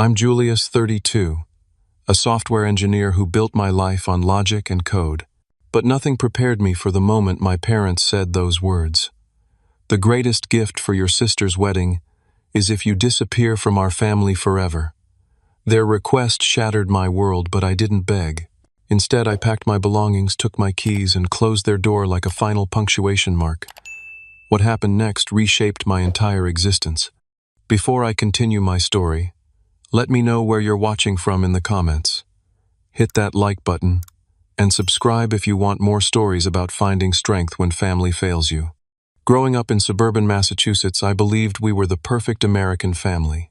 I'm Julius, 32, a software engineer who built my life on logic and code. But nothing prepared me for the moment my parents said those words. The greatest gift for your sister's wedding is if you disappear from our family forever. Their request shattered my world, but I didn't beg. Instead, I packed my belongings, took my keys, and closed their door like a final punctuation mark. What happened next reshaped my entire existence. Before I continue my story, let me know where you're watching from in the comments. Hit that like button, and subscribe if you want more stories about finding strength when family fails you. Growing up in suburban Massachusetts, I believed we were the perfect American family.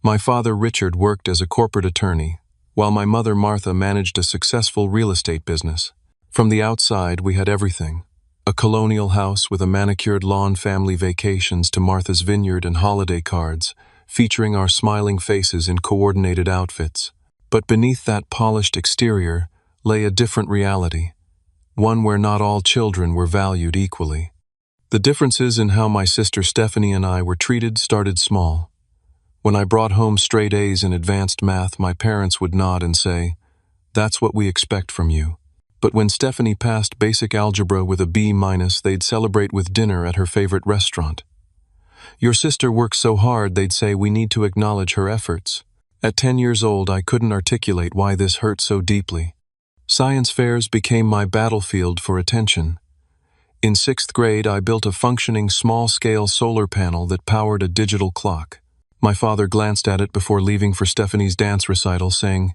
My father, Richard, worked as a corporate attorney, while my mother, Martha, managed a successful real estate business. From the outside, we had everything. A colonial house with a manicured lawn, family vacations to Martha's Vineyard, and holiday cards, featuring our smiling faces in coordinated outfits. But beneath that polished exterior lay a different reality, one where not all children were valued equally. The differences in how my sister Stephanie and I were treated started small. When I brought home straight A's in advanced math, my parents would nod and say, "That's what we expect from you." But when Stephanie passed basic algebra with a B-, they'd celebrate with dinner at her favorite restaurant. "Your sister works so hard," they'd say, "we need to acknowledge her efforts." At 10 years old, I couldn't articulate why this hurt so deeply. Science fairs became my battlefield for attention. In 6th grade, I built a functioning small-scale solar panel that powered a digital clock. My father glanced at it before leaving for Stephanie's dance recital, saying,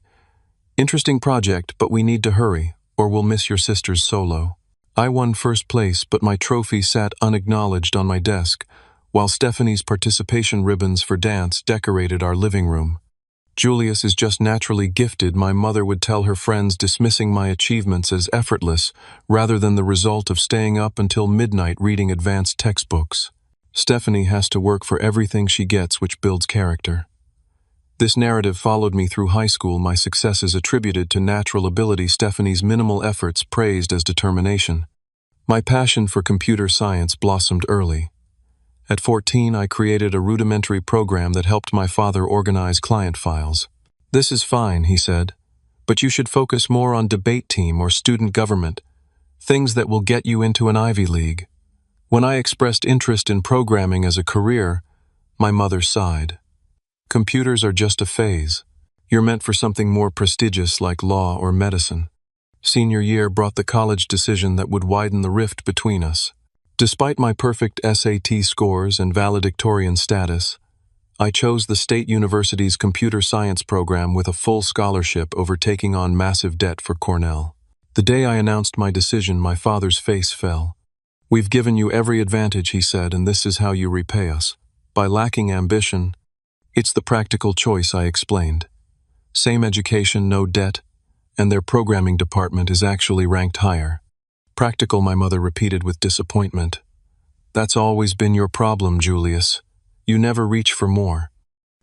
"Interesting project, but we need to hurry, or we'll miss your sister's solo." I won first place, but my trophy sat unacknowledged on my desk, while Stephanie's participation ribbons for dance decorated our living room. "Julius is just naturally gifted," my mother would tell her friends, dismissing my achievements as effortless rather than the result of staying up until midnight reading advanced textbooks. "Stephanie has to work for everything she gets, which builds character." This narrative followed me through high school, my successes attributed to natural ability, Stephanie's minimal efforts praised as determination. My passion for computer science blossomed early. At 14, I created a rudimentary program that helped my father organize client files. "This is fine," he said, "but you should focus more on debate team or student government, things that will get you into an Ivy League." When I expressed interest in programming as a career, my mother sighed. "Computers are just a phase. You're meant for something more prestigious like law or medicine." Senior year brought the college decision that would widen the rift between us. Despite my perfect SAT scores and valedictorian status, I chose the State University's computer science program with a full scholarship over taking on massive debt for Cornell. The day I announced my decision, my father's face fell. "We've given you every advantage," he said, "and this is how you repay us. By lacking ambition." "It's the practical choice," I explained. "Same education, no debt, and their programming department is actually ranked higher." "Practical," my mother repeated with disappointment. "That's always been your problem, Julius. You never reach for more."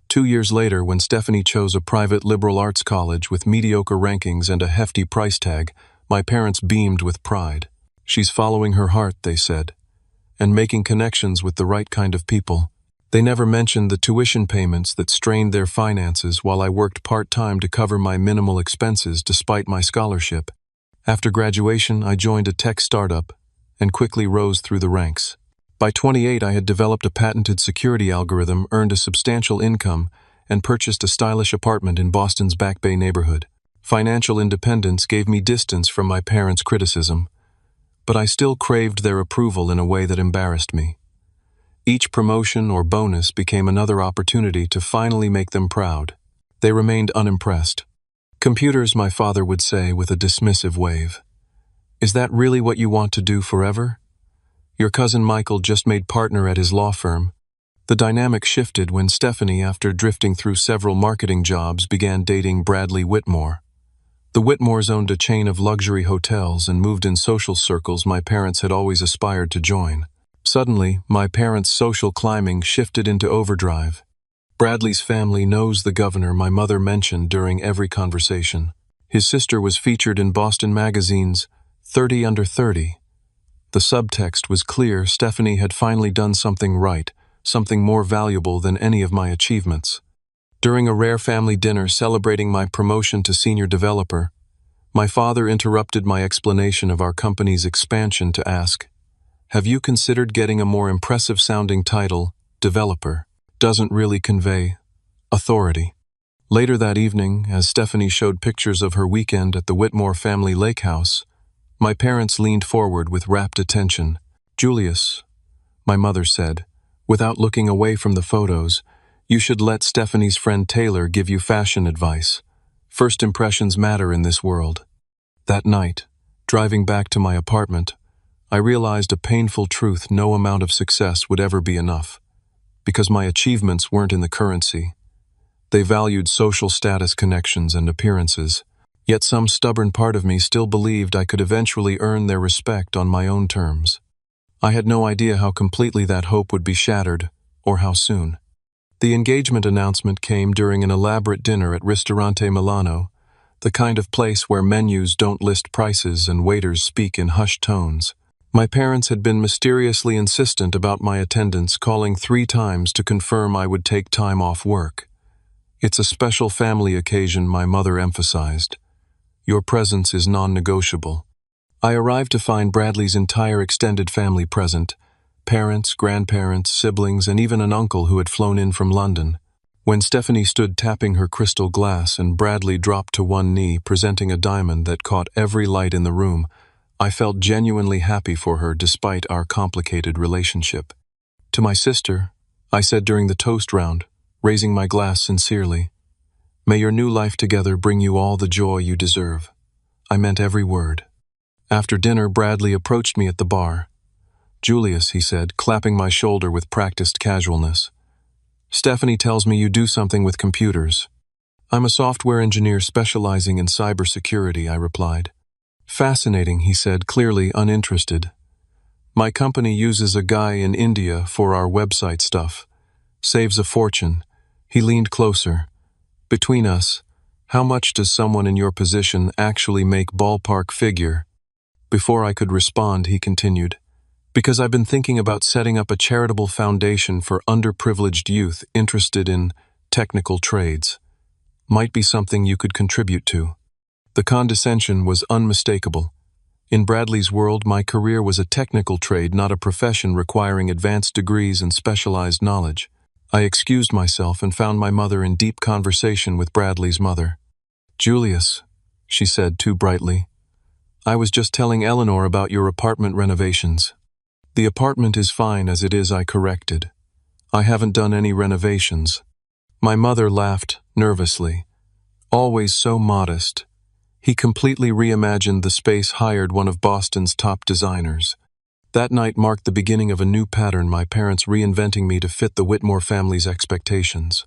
2 years later, when Stephanie chose a private liberal arts college with mediocre rankings and a hefty price tag, my parents beamed with pride. "She's following her heart," they said, "and making connections with the right kind of people." They never mentioned the tuition payments that strained their finances while I worked part-time to cover my minimal expenses despite my scholarship. After graduation, I joined a tech startup and quickly rose through the ranks. By 28, I had developed a patented security algorithm, earned a substantial income, and purchased a stylish apartment in Boston's Back Bay neighborhood. Financial independence gave me distance from my parents' criticism, but I still craved their approval in a way that embarrassed me. Each promotion or bonus became another opportunity to finally make them proud. They remained unimpressed. "Computers," my father would say with a dismissive wave. "Is that really what you want to do forever?" Your cousin Michael just made partner at his law firm. The dynamic shifted when Stephanie, after drifting through several marketing jobs, began dating Bradley Whitmore. The Whitmores owned a chain of luxury hotels and moved in social circles my parents had always aspired to join. Suddenly, my parents' social climbing shifted into overdrive. "Bradley's family knows the governor," my mother mentioned during every conversation. His sister was featured in Boston Magazine's 30 Under 30. The subtext was clear: Stephanie had finally done something right, something more valuable than any of my achievements. During a rare family dinner celebrating my promotion to senior developer, my father interrupted my explanation of our company's expansion to ask, "Have you considered getting a more impressive-sounding title, developer? Doesn't really convey authority." Later that evening, as Stephanie showed pictures of her weekend at the Whitmore family lake house, my parents leaned forward with rapt attention. "Julius," my mother said, without looking away from the photos, "you should let Stephanie's friend Taylor give you fashion advice. First impressions matter in this world." That night, driving back to my apartment, I realized a painful truth: no amount of success would ever be enough, because my achievements weren't in the currency. They valued social status, connections, and appearances, yet some stubborn part of me still believed I could eventually earn their respect on my own terms. I had no idea how completely that hope would be shattered, or how soon. The engagement announcement came during an elaborate dinner at Ristorante Milano, the kind of place where menus don't list prices and waiters speak in hushed tones. My parents had been mysteriously insistent about my attendance, calling 3 times to confirm I would take time off work. "It's a special family occasion," my mother emphasized. "Your presence is non-negotiable." I arrived to find Bradley's entire extended family present: parents, grandparents, siblings, and even an uncle who had flown in from London. When Stephanie stood tapping her crystal glass and Bradley dropped to one knee, presenting a diamond that caught every light in the room, I felt genuinely happy for her despite our complicated relationship. To my sister, I said during the toast round, raising my glass sincerely, "May your new life together bring you all the joy you deserve." I meant every word. After dinner, Bradley approached me at the bar. "Julius," he said, clapping my shoulder with practiced casualness, "Stephanie tells me you do something with computers." "I'm a software engineer specializing in cybersecurity," I replied. "Fascinating," he said, clearly uninterested. "My company uses a guy in India for our website stuff. Saves a fortune." He leaned closer. "Between us, how much does someone in your position actually make, ballpark figure?" Before I could respond, he continued, "Because I've been thinking about setting up a charitable foundation for underprivileged youth interested in technical trades. Might be something you could contribute to." The condescension was unmistakable. In Bradley's world, my career was a technical trade, not a profession requiring advanced degrees and specialized knowledge. I excused myself and found my mother in deep conversation with Bradley's mother. "Julius," she said too brightly, "I was just telling Eleanor about your apartment renovations." "The apartment is fine as it is," I corrected. "I haven't done any renovations." My mother laughed nervously. "Always so modest." He completely reimagined the space, hired one of Boston's top designers. That night marked the beginning of a new pattern, my parents reinventing me to fit the Whitmore family's expectations.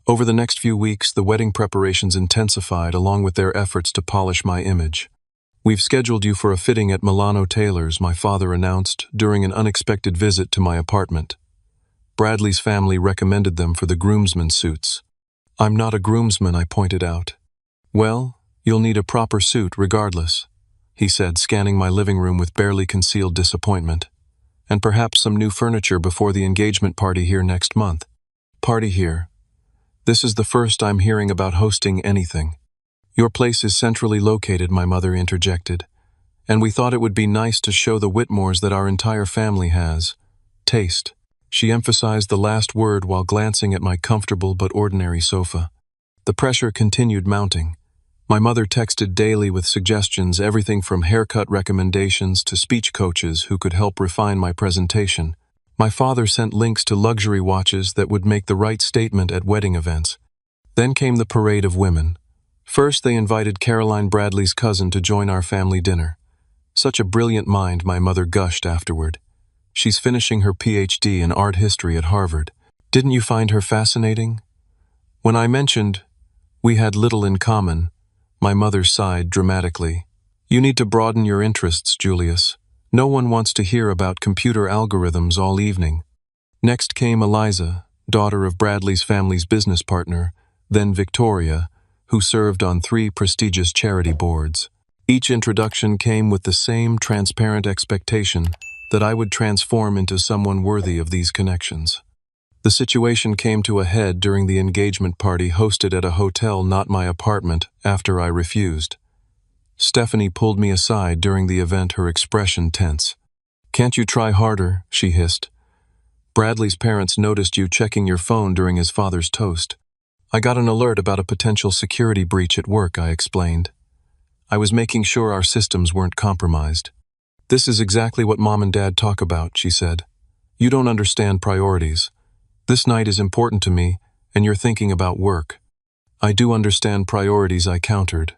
Over the next few weeks, the wedding preparations intensified along with their efforts to polish my image. "We've scheduled you for a fitting at Milano Taylor's," my father announced during an unexpected visit to my apartment. Bradley's family recommended them for the groomsmen suits. "I'm not a groomsman," I pointed out. "Well, you'll need a proper suit regardless," he said, scanning my living room with barely concealed disappointment. "And perhaps some new furniture before the engagement party here next month." "Party here? This is the first I'm hearing about hosting anything." "Your place is centrally located," my mother interjected, "and we thought it would be nice to show the Whitmores that our entire family has taste." She emphasized the last word while glancing at my comfortable but ordinary sofa. The pressure continued mounting. My mother texted daily with suggestions, everything from haircut recommendations to speech coaches who could help refine my presentation. My father sent links to luxury watches that would make the right statement at wedding events. Then came the parade of women. First, they invited Caroline, Bradley's cousin, to join our family dinner. "Such a brilliant mind," my mother gushed afterward. "She's finishing her PhD in art history at Harvard. Didn't you find her fascinating?" When I mentioned we had little in common, my mother sighed dramatically. "You need to broaden your interests, Julius. No one wants to hear about computer algorithms all evening." Next came Eliza, daughter of Bradley's family's business partner, then Victoria, who served on 3 prestigious charity boards. Each introduction came with the same transparent expectation that I would transform into someone worthy of these connections. The situation came to a head during the engagement party hosted at a hotel, not my apartment, after I refused. Stephanie pulled me aside during the event, her expression tense. "Can't you try harder?" she hissed. "Bradley's parents noticed you checking your phone during his father's toast." "I got an alert about a potential security breach at work," I explained. "I was making sure our systems weren't compromised." "This is exactly what Mom and Dad talk about," she said. "You don't understand priorities. This night is important to me, and you're thinking about work." "I do understand priorities," I countered.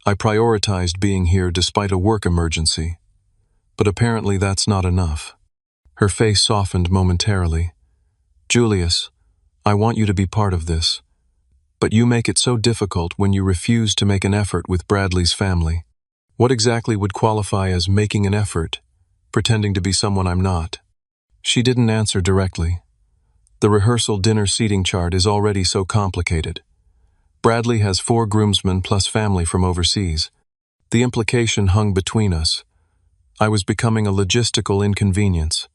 "I prioritized being here despite a work emergency. But apparently that's not enough." Her face softened momentarily. "Julius, I want you to be part of this. But you make it so difficult when you refuse to make an effort with Bradley's family." "What exactly would qualify as making an effort? Pretending to be someone I'm not?" She didn't answer directly. "The rehearsal dinner seating chart is already so complicated. Bradley has 4 groomsmen plus family from overseas. The implication hung between us. I was becoming a logistical inconvenience."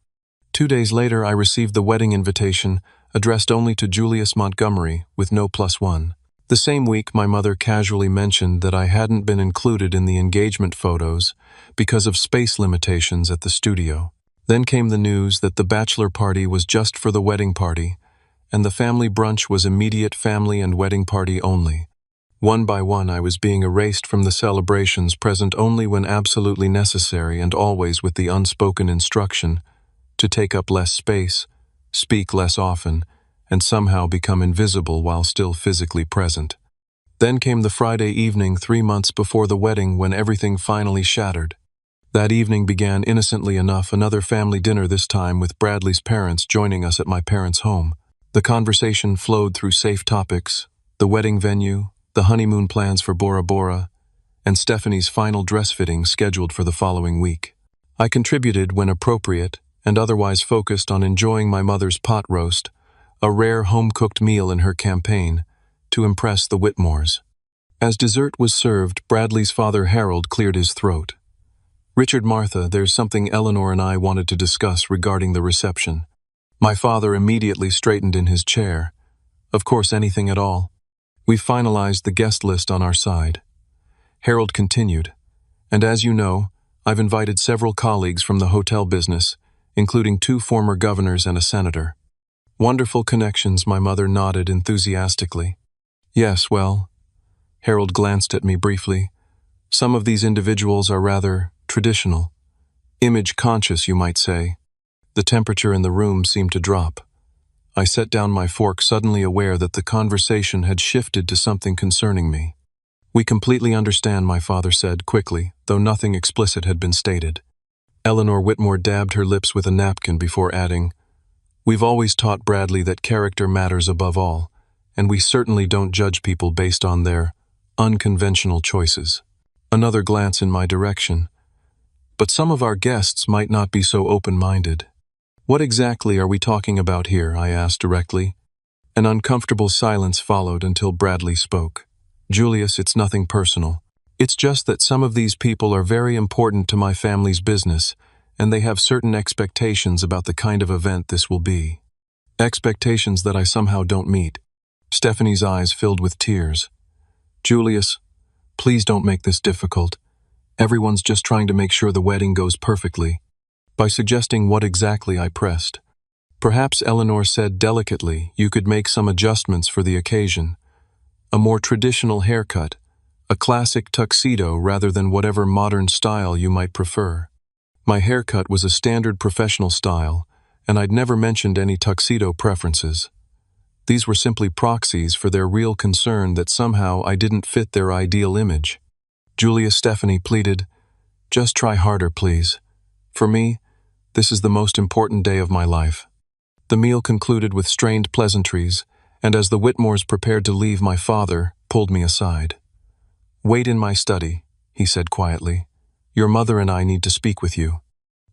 2 days later, I received the wedding invitation, addressed only to Julius Montgomery, with no +1. The same week, my mother casually mentioned that I hadn't been included in the engagement photos because of space limitations at the studio. Then came the news that the bachelor party was just for the wedding party, and the family brunch was immediate family and wedding party only. One by one, I was being erased from the celebrations, present only when absolutely necessary and always with the unspoken instruction to take up less space, speak less often, and somehow become invisible while still physically present. Then came the Friday evening 3 months before the wedding, when everything finally shattered. That evening began innocently enough, another family dinner, this time with Bradley's parents joining us at my parents' home. The conversation flowed through safe topics: the wedding venue, the honeymoon plans for Bora Bora, and Stephanie's final dress fitting scheduled for the following week. I contributed when appropriate, and otherwise focused on enjoying my mother's pot roast, a rare home-cooked meal in her campaign, to impress the Whitmores. As dessert was served, Bradley's father Harold cleared his throat. "Richard, Martha, there's something Eleanor and I wanted to discuss regarding the reception." My father immediately straightened in his chair. "Of course, anything at all. We've finalized the guest list on our side." Harold continued, "And as you know, I've invited several colleagues from the hotel business, including 2 former governors and a senator." "Wonderful connections," my mother nodded enthusiastically. "Yes, well," Harold glanced at me briefly, "some of these individuals are rather traditional. Image-conscious, you might say." The temperature in the room seemed to drop. I set down my fork, suddenly aware that the conversation had shifted to something concerning me. "We completely understand," my father said quickly, though nothing explicit had been stated. Eleanor Whitmore dabbed her lips with a napkin before adding, "We've always taught Bradley that character matters above all, and we certainly don't judge people based on their unconventional choices." Another glance in my direction. "But some of our guests might not be so open-minded." "What exactly are we talking about here?" I asked directly. An uncomfortable silence followed until Bradley spoke. "Julius, it's nothing personal. It's just that some of these people are very important to my family's business, and they have certain expectations about the kind of event this will be. Expectations that I somehow don't meet." Stephanie's eyes filled with tears. "Julius, please don't make this difficult. Everyone's just trying to make sure the wedding goes perfectly." By suggesting what exactly, I pressed. "Perhaps," Eleanor said delicately, "you could make some adjustments for the occasion. A more traditional haircut, a classic tuxedo rather than whatever modern style you might prefer." My haircut was a standard professional style, and I'd never mentioned any tuxedo preferences. These were simply proxies for their real concern that somehow I didn't fit their ideal image. "Julius," Stephanie pleaded, "just try harder, please. For me, this is the most important day of my life." The meal concluded with strained pleasantries, and as the Whitmores prepared to leave, my father pulled me aside. "Wait in my study," he said quietly. "Your mother and I need to speak with you."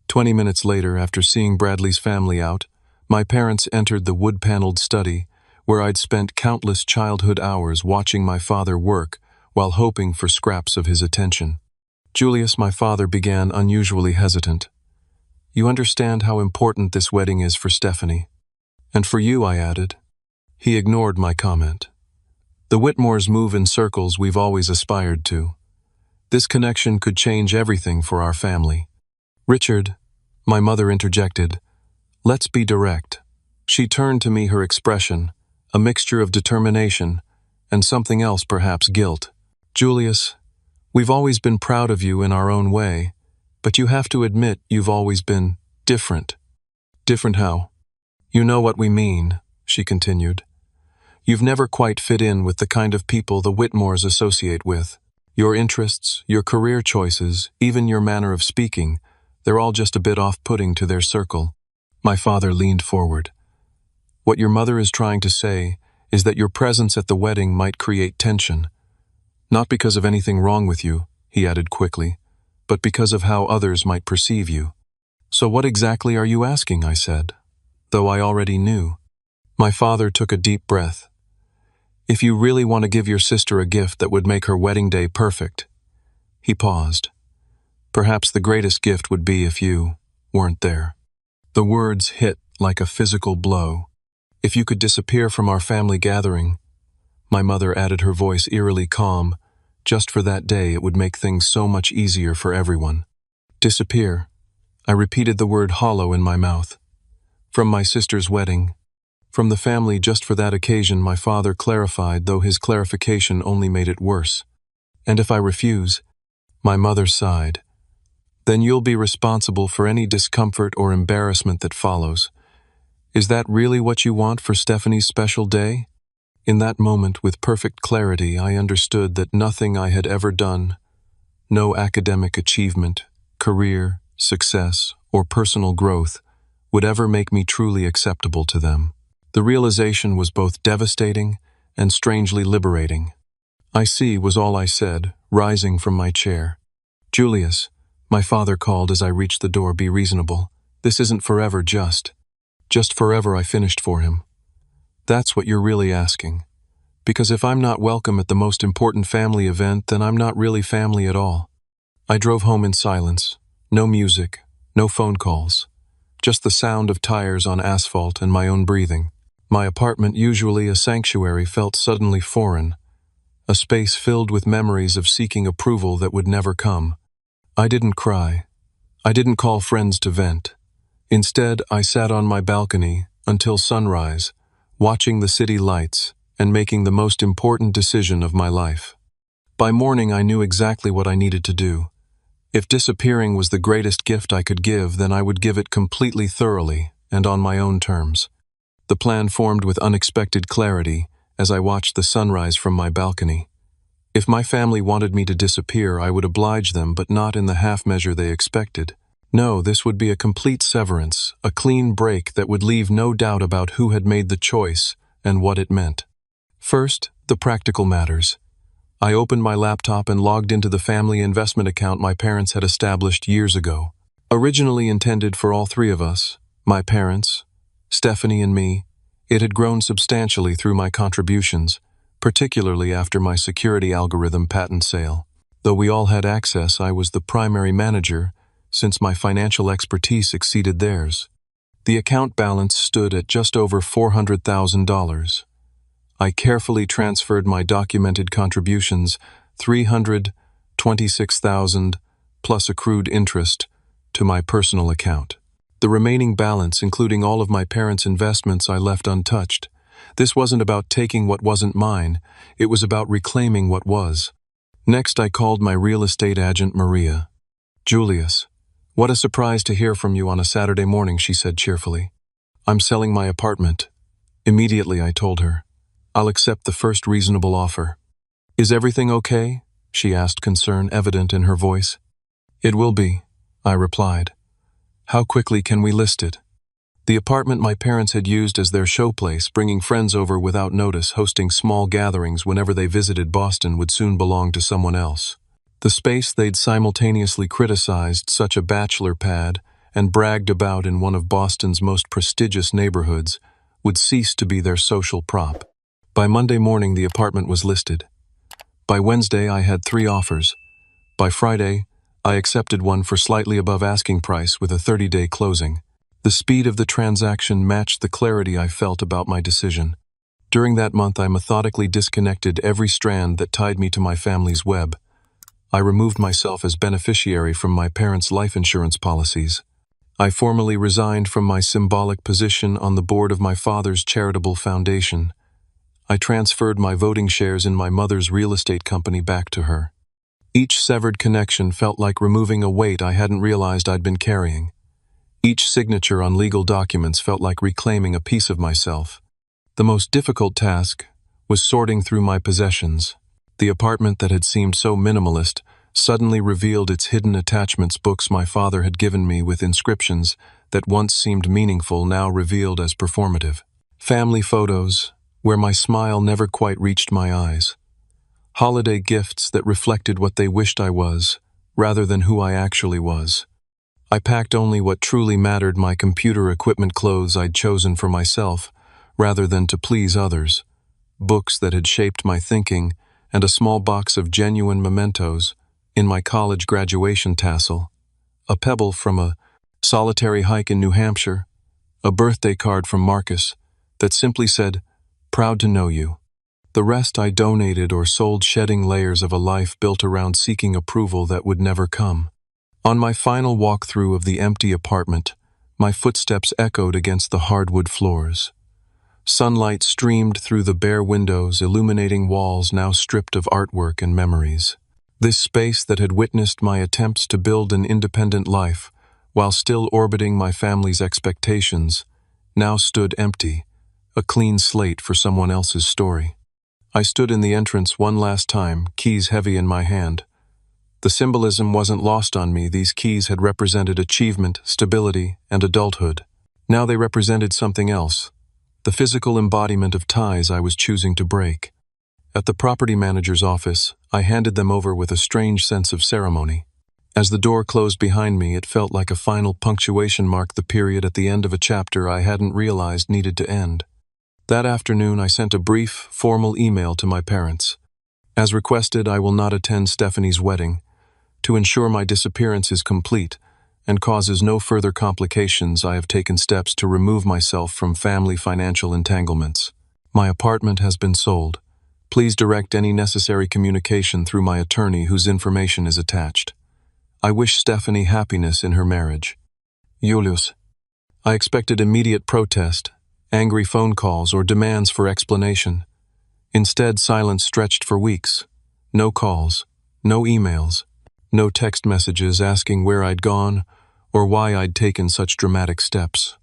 20 minutes later, after seeing Bradley's family out, my parents entered the wood-paneled study, where I'd spent countless childhood hours watching my father work while hoping for scraps of his attention. "Julius," my father began, unusually hesitant, "you understand how important this wedding is for Stephanie. And for you, I added. He ignored my comment. The Whitmores move in circles we've always aspired to. This connection could change everything for our family. Richard, my mother interjected, let's be direct. She turned to me, her expression, a mixture of determination and something else, perhaps guilt. Julius, we've always been proud of you in our own way, but you have to admit you've always been different. Different how? You know what we mean, she continued. You've never quite fit in with the kind of people the Whitmores associate with. Your interests, your career choices, even your manner of speaking, they're all just a bit off-putting to their circle. My father leaned forward. What your mother is trying to say is that your presence at the wedding might create tension. Not because of anything wrong with you, he added quickly, but because of how others might perceive you. So what exactly are you asking, I said, though I already knew. My father took a deep breath. If you really want to give your sister a gift that would make her wedding day perfect. He paused. Perhaps the greatest gift would be if you weren't there. The words hit like a physical blow. If you could disappear from our family gathering, my mother added, her voice eerily calm, just for that day it would make things so much easier for everyone. Disappear. I repeated the word hollow in my mouth. From my sister's wedding. From the family just for that occasion, my father clarified, though his clarification only made it worse. And if I refuse? My mother sighed. Then you'll be responsible for any discomfort or embarrassment that follows. Is that really what you want for Stephanie's special day? In that moment, with perfect clarity, I understood that nothing I had ever done, no academic achievement, career, success, or personal growth, would ever make me truly acceptable to them. The realization was both devastating and strangely liberating. I see, was all I said, rising from my chair. Julius, my father called as I reached the door, be reasonable. This isn't forever, just forever, I finished for him. That's what you're really asking. Because if I'm not welcome at the most important family event, then I'm not really family at all. I drove home in silence. No music, no phone calls. Just the sound of tires on asphalt and my own breathing. My apartment, usually a sanctuary, felt suddenly foreign. A space filled with memories of seeking approval that would never come. I didn't cry. I didn't call friends to vent. Instead, I sat on my balcony until sunrise, watching the city lights and making the most important decision of my life. By morning, I knew exactly what I needed to do. If disappearing was the greatest gift I could give, then I would give it completely, thoroughly, and on my own terms. The plan formed with unexpected clarity as I watched the sunrise from my balcony. If my family wanted me to disappear, I would oblige them, but not in the half measure they expected. No, this would be a complete severance, a clean break that would leave no doubt about who had made the choice and what it meant. First, the practical matters. I opened my laptop and logged into the family investment account my parents had established years ago. Originally intended for all three of us, my parents, Stephanie and me, it had grown substantially through my contributions, particularly after my security algorithm patent sale. Though we all had access, I was the primary manager, since my financial expertise exceeded theirs. The account balance stood at just over $400,000. I carefully transferred my documented contributions, $326,000 plus accrued interest, to my personal account. The remaining balance, including all of my parents' investments, I left untouched. This wasn't about taking what wasn't mine, it was about reclaiming what was. Next, I called my real estate agent, Maria. Julius, what a surprise to hear from you on a Saturday morning, she said cheerfully. I'm selling my apartment. Immediately, I told her. I'll accept the first reasonable offer. Is everything okay? She asked, concern evident in her voice. It will be, I replied. How quickly can we list it? The apartment my parents had used as their showplace, bringing friends over without notice, hosting small gatherings whenever they visited Boston, would soon belong to someone else. The space they'd simultaneously criticized, such a bachelor pad, and bragged about in one of Boston's most prestigious neighborhoods, would cease to be their social prop. By Monday morning, the apartment was listed. By Wednesday, I had 3 offers. By Friday, I accepted one for slightly above asking price with a 30-day closing. The speed of the transaction matched the clarity I felt about my decision. During that month, I methodically disconnected every strand that tied me to my family's web. I removed myself as beneficiary from my parents' life insurance policies. I formally resigned from my symbolic position on the board of my father's charitable foundation. I transferred my voting shares in my mother's real estate company back to her. Each severed connection felt like removing a weight I hadn't realized I'd been carrying. Each signature on legal documents felt like reclaiming a piece of myself. The most difficult task was sorting through my possessions. The apartment that had seemed so minimalist suddenly revealed its hidden attachments. Books my father had given me with inscriptions that once seemed meaningful, now revealed as performative. Family photos, where my smile never quite reached my eyes. Holiday gifts that reflected what they wished I was, rather than who I actually was. I packed only what truly mattered: my computer equipment, clothes I'd chosen for myself, rather than to please others, books that had shaped my thinking, and a small box of genuine mementos in my college graduation tassel, a pebble from a solitary hike in New Hampshire, a birthday card from Marcus that simply said, "Proud to know you." The rest I donated or sold, shedding layers of a life built around seeking approval that would never come. On my final walkthrough of the empty apartment, my footsteps echoed against the hardwood floors. Sunlight streamed through the bare windows, illuminating walls now stripped of artwork and memories. This space that had witnessed my attempts to build an independent life, while still orbiting my family's expectations, now stood empty, a clean slate for someone else's story. I stood in the entrance one last time, keys heavy in my hand. The symbolism wasn't lost on me. These keys had represented achievement, stability, and adulthood. Now they represented something else, the physical embodiment of ties I was choosing to break. At the property manager's office, I handed them over with a strange sense of ceremony. As the door closed behind me, it felt like a final punctuation mark, the period at the end of a chapter I hadn't realized needed to end. That afternoon, I sent a brief, formal email to my parents. As requested, I will not attend Stephanie's wedding. To ensure my disappearance is complete and causes no further complications, I have taken steps to remove myself from family financial entanglements. My apartment has been sold. Please direct any necessary communication through my attorney, whose information is attached. I wish Stephanie happiness in her marriage. Julius. I expected immediate protest, angry phone calls, or demands for explanation. Instead, silence stretched for weeks. No calls, no emails, no text messages asking where I'd gone or why I'd taken such dramatic steps.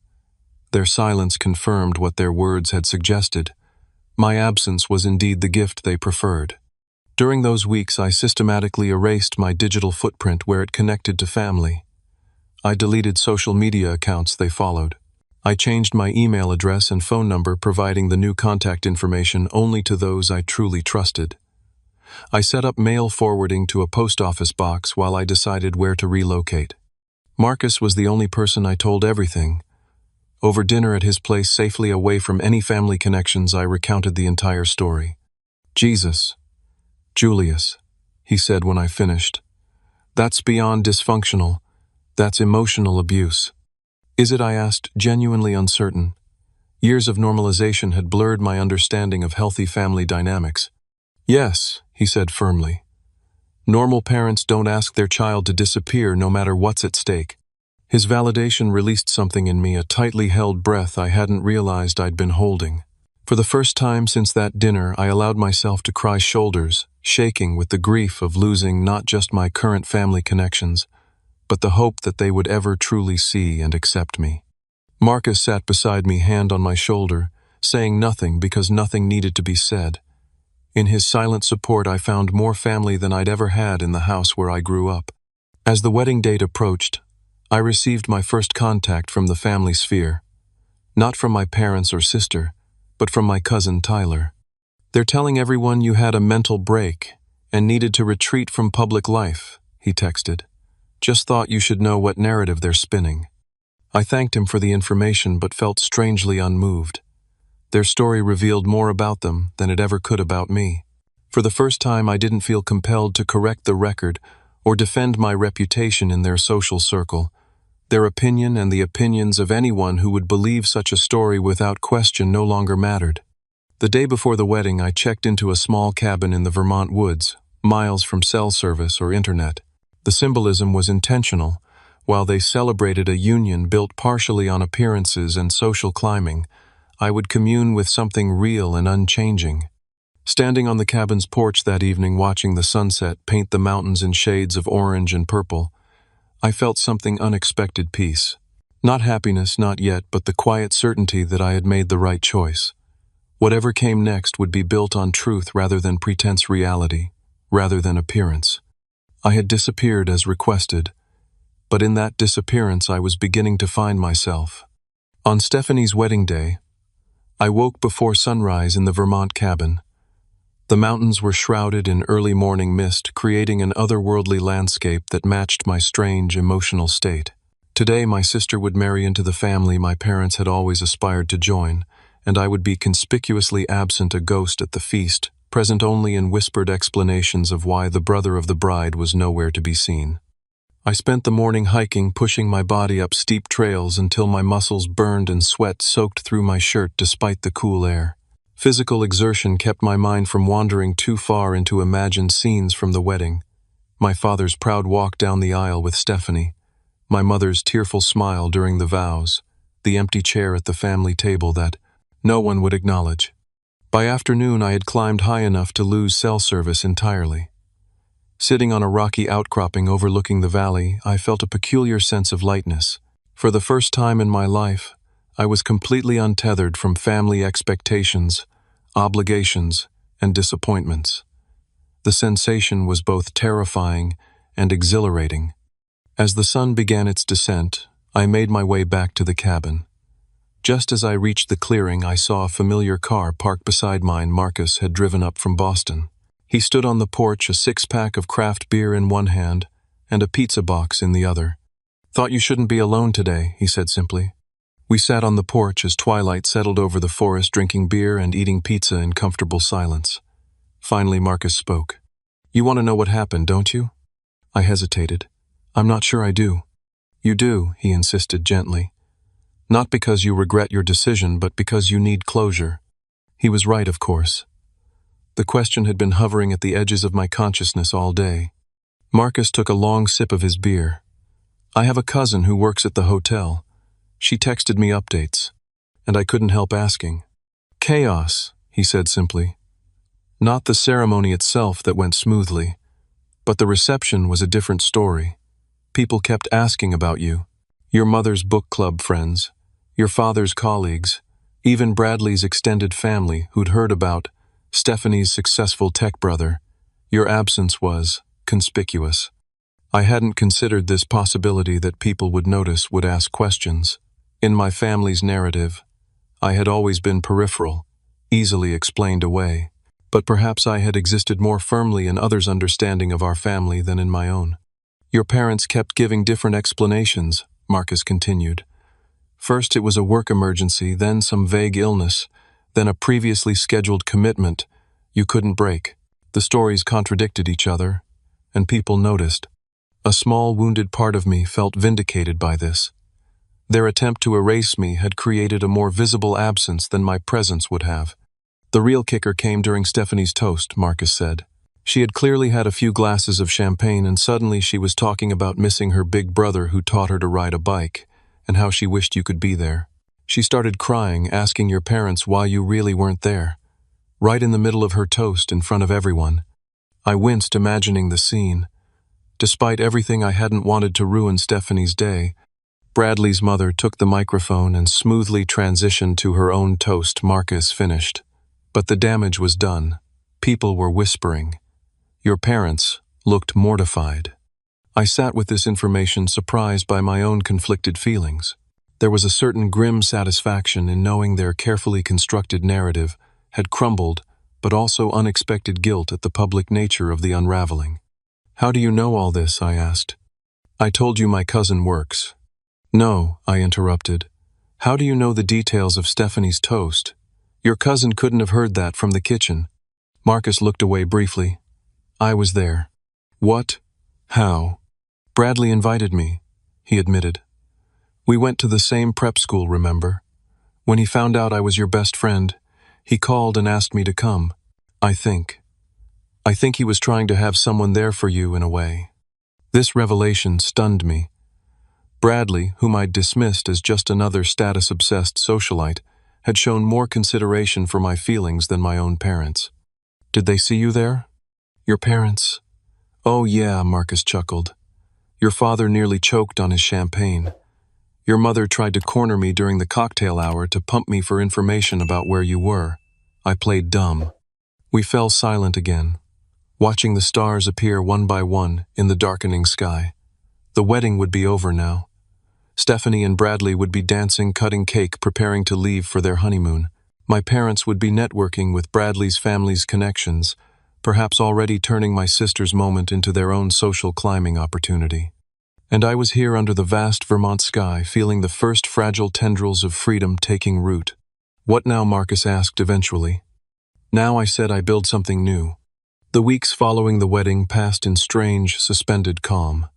Their silence confirmed what their words had suggested. My absence was indeed the gift they preferred. During those weeks, I systematically erased my digital footprint where it connected to family. I deleted social media accounts they followed. I changed my email address and phone number, providing the new contact information only to those I truly trusted. I set up mail forwarding to a post office box while I decided where to relocate. Marcus was the only person I told everything. Over dinner at his place, safely away from any family connections, I recounted the entire story. "Jesus, Julius," he said when I finished. "That's beyond dysfunctional. That's emotional abuse." "Is it?" I asked, genuinely uncertain. Years of normalization had blurred my understanding of healthy family dynamics. "Yes," he said firmly. "Normal parents don't ask their child to disappear no matter what's at stake." His validation released something in me, a tightly held breath I hadn't realized I'd been holding. For the first time since that dinner, I allowed myself to cry, shoulders shaking with the grief of losing not just my current family connections, but the hope that they would ever truly see and accept me. Marcus sat beside me, hand on my shoulder, saying nothing because nothing needed to be said. In his silent support, I found more family than I'd ever had in the house where I grew up. As the wedding date approached, I received my first contact from the family sphere. Not from my parents or sister, but from my cousin Tyler. "They're telling everyone you had a mental break and needed to retreat from public life," he texted. "Just thought you should know what narrative they're spinning." I thanked him for the information but felt strangely unmoved. Their story revealed more about them than it ever could about me. For the first time, I didn't feel compelled to correct the record or defend my reputation in their social circle. Their opinion and the opinions of anyone who would believe such a story without question no longer mattered. The day before the wedding, I checked into a small cabin in the Vermont woods, miles from cell service or internet. The symbolism was intentional. While they celebrated a union built partially on appearances and social climbing, I would commune with something real and unchanging. Standing on the cabin's porch that evening watching the sunset paint the mountains in shades of orange and purple, I felt something unexpected peace. Not happiness, not yet, but the quiet certainty that I had made the right choice. Whatever came next would be built on truth rather than pretense, reality, rather than appearance. I had disappeared as requested, but in that disappearance I was beginning to find myself. On Stephanie's wedding day, I woke before sunrise in the Vermont cabin. The mountains were shrouded in early morning mist, creating an otherworldly landscape that matched my strange emotional state. Today, my sister would marry into the family my parents had always aspired to join, and I would be conspicuously absent, a ghost at the feast, present only in whispered explanations of why the brother of the bride was nowhere to be seen. I spent the morning hiking, pushing my body up steep trails until my muscles burned and sweat soaked through my shirt despite the cool air. Physical exertion kept my mind from wandering too far into imagined scenes from the wedding. My father's proud walk down the aisle with Stephanie, my mother's tearful smile during the vows, the empty chair at the family table that no one would acknowledge. By afternoon, I had climbed high enough to lose cell service entirely. Sitting on a rocky outcropping overlooking the valley, I felt a peculiar sense of lightness. For the first time in my life, I was completely untethered from family expectations, obligations, and disappointments. The sensation was both terrifying and exhilarating. As the sun began its descent, I made my way back to the cabin. Just as I reached the clearing, I saw a familiar car parked beside mine. Marcus had driven up from Boston. He stood on the porch, a six-pack of craft beer in one hand and a pizza box in the other. "Thought you shouldn't be alone today," he said simply. We sat on the porch as twilight settled over the forest, drinking beer and eating pizza in comfortable silence. Finally, Marcus spoke. "You want to know what happened, don't you?" I hesitated. "I'm not sure I do." "You do," he insisted gently. "Not because you regret your decision, but because you need closure." He was right, of course. The question had been hovering at the edges of my consciousness all day. Marcus took a long sip of his beer. "I have a cousin who works at the hotel. She texted me updates, and I couldn't help asking." "Chaos," he said simply. "Not the ceremony itself that went smoothly, but the reception was a different story. People kept asking about you, your mother's book club friends, your father's colleagues, even Bradley's extended family who'd heard about Stephanie's successful tech brother. Your absence was conspicuous. I hadn't considered this possibility that people would notice, would ask questions. In my family's narrative, I had always been peripheral, easily explained away. But perhaps I had existed more firmly in others' understanding of our family than in my own. Your parents kept giving different explanations," Marcus continued. "First it was a work emergency, then some vague illness, then a previously scheduled commitment you couldn't break. The stories contradicted each other, and people noticed. A small wounded part of me felt vindicated by this. Their attempt to erase me had created a more visible absence than my presence would have." "The real kicker came during Stephanie's toast," Marcus said. "She had clearly had a few glasses of champagne, and suddenly she was talking about missing her big brother who taught her to ride a bike, and how she wished you could be there. She started crying, asking your parents why you really weren't there. Right in the middle of her toast, in front of everyone. I winced imagining the scene. Despite everything, I hadn't wanted to ruin Stephanie's day." Bradley's mother took the microphone and smoothly transitioned to her own toast. Marcus finished. "But the damage was done. People were whispering. Your parents looked mortified." I sat with this information, surprised by my own conflicted feelings. There was a certain grim satisfaction in knowing their carefully constructed narrative had crumbled, but also unexpected guilt at the public nature of the unraveling. "How do you know all this?" I asked. "I told you my cousin works." "No," I interrupted. "How do you know the details of Stephanie's toast? Your cousin couldn't have heard that from the kitchen." Marcus looked away briefly. "I was there." "What? How?" "Bradley invited me," he admitted. We went to the same prep school, remember? When he found out I was your best friend, he called and asked me to come. I think. I think he was trying to have someone there for you in a way. This revelation stunned me. Bradley, whom I'd dismissed as just another status-obsessed socialite, had shown more consideration for my feelings than my own parents. Did they see you there? Your parents? Oh yeah, Marcus chuckled. Your father nearly choked on his champagne. Your mother tried to corner me during the cocktail hour to pump me for information about where you were. I played dumb. We fell silent again, watching the stars appear one by one in the darkening sky. The wedding would be over now. Stephanie and Bradley would be dancing, cutting cake, preparing to leave for their honeymoon. My parents would be networking with Bradley's family's connections, perhaps already turning my sister's moment into their own social climbing opportunity. And I was here under the vast Vermont sky, feeling the first fragile tendrils of freedom taking root. What now? Marcus asked eventually. Now, I said, I build something new. The weeks following the wedding passed in strange, suspended calm.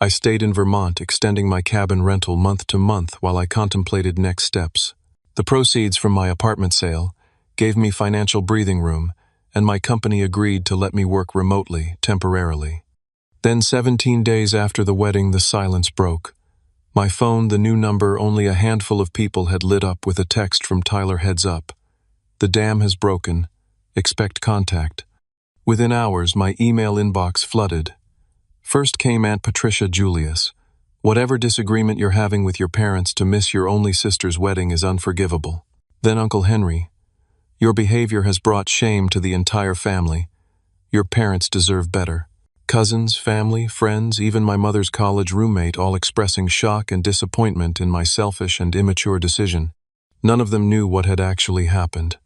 I stayed in Vermont, extending my cabin rental month to month while I contemplated next steps. The proceeds from my apartment sale gave me financial breathing room, and my company agreed to let me work remotely, temporarily. Then 17 days after the wedding, the silence broke. My phone, the new number only a handful of people had lit up with a text from Tyler: heads up. The dam has broken. Expect contact. Within hours, my email inbox flooded. First came Aunt Patricia Julius. Whatever disagreement you're having with your parents to miss your only sister's wedding is unforgivable. Then Uncle Henry. Your behavior has brought shame to the entire family. Your parents deserve better. Cousins, family, friends, even my mother's college roommate, all expressing shock and disappointment in my selfish and immature decision. None of them knew what had actually happened.